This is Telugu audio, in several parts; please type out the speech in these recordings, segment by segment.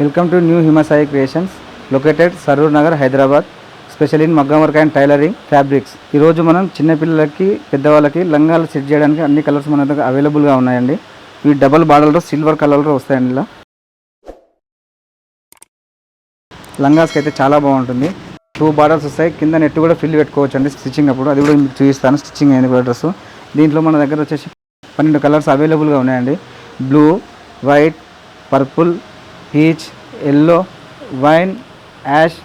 Welcome to new Himasai creations located Saroor Nagar Hyderabad. Special in మగ్గం వర్క్ అండ్ టైలరింగ్ ఫ్యాబ్రిక్స్. ఈరోజు మనం చిన్నపిల్లలకి పెద్దవాళ్ళకి లంగాలు సెట్ చేయడానికి అన్ని కలర్స్ మన దగ్గర అవైలబుల్గా ఉన్నాయండి. ఇవి డబల్ బార్డర్లో సిల్వర్ కలర్లో వస్తాయండి. ఇలా లంగాస్కి అయితే చాలా బాగుంటుంది. 2 బార్డర్స్ వస్తాయి. కింద నెట్ కూడా ఫిల్ పెట్టుకోవచ్చు అండి స్టిచ్చింగ్ అప్పుడు. అది కూడా మీకు చూపిస్తాను స్టిచ్చింగ్ అయింది కూడా డ్రెస్. దీంట్లో మన దగ్గర వచ్చేసి 12 కలర్స్ అవైలబుల్గా ఉన్నాయండి. Blue, white, purple, peach, yellow, wine, ash,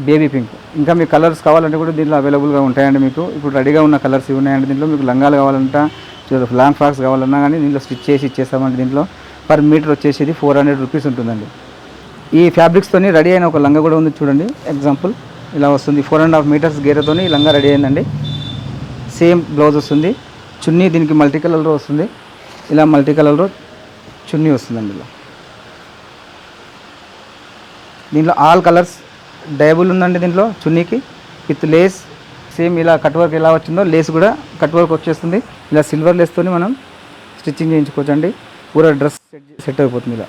baby pink. ఇంకా మీకు కలర్స్ కావాలంటే కూడా దీంట్లో అవైలబుల్గా ఉంటాయండి. మీకు ఇప్పుడు రెడీగా ఉన్న కలర్స్ ఇవి ఉన్నాయండి. దీంట్లో మీకు లంగాలు కావాలంటే లాంగ్ ఫ్రాక్స్ కావాలన్నా కానీ దీంట్లో స్టిచ్ చేసి ఇచ్చేస్తామండి. దీంట్లో పర్ మీటర్ వచ్చేసి 400 రూపీస్ ఉంటుందండి. ఈ ఫ్యాబ్రిక్స్తోని రెడీ అయిన ఒక లంగా కూడా ఉంది చూడండి. ఎగ్జాంపుల్ ఇలా వస్తుంది. 4.5 మీటర్స్ గేరతోని ఈ లంగా రెడీ అయిందండి. సేమ్ బ్లౌజ్ వస్తుంది. చున్నీ దీనికి మల్టీ కలర్లో వస్తుంది. ఇలా మల్టీ కలర్లో చున్నీ వస్తుందండి. ఇలా దీంట్లో ఆల్ కలర్స్ డైబుల్ ఉందండి. దీంట్లో చున్నీకి విత్ లేస్ సేమ్ ఇలా కట్ వర్క్ ఎలా వచ్చిందో లేస్ కూడా కట్ వర్క్ వచ్చేస్తుంది. ఇలా సిల్వర్ లేస్తోని మనం స్టిచ్చింగ్ చేయించుకోవచ్చు అండి. పూరా డ్రెస్ సెట్ అయిపోతుంది ఇలా.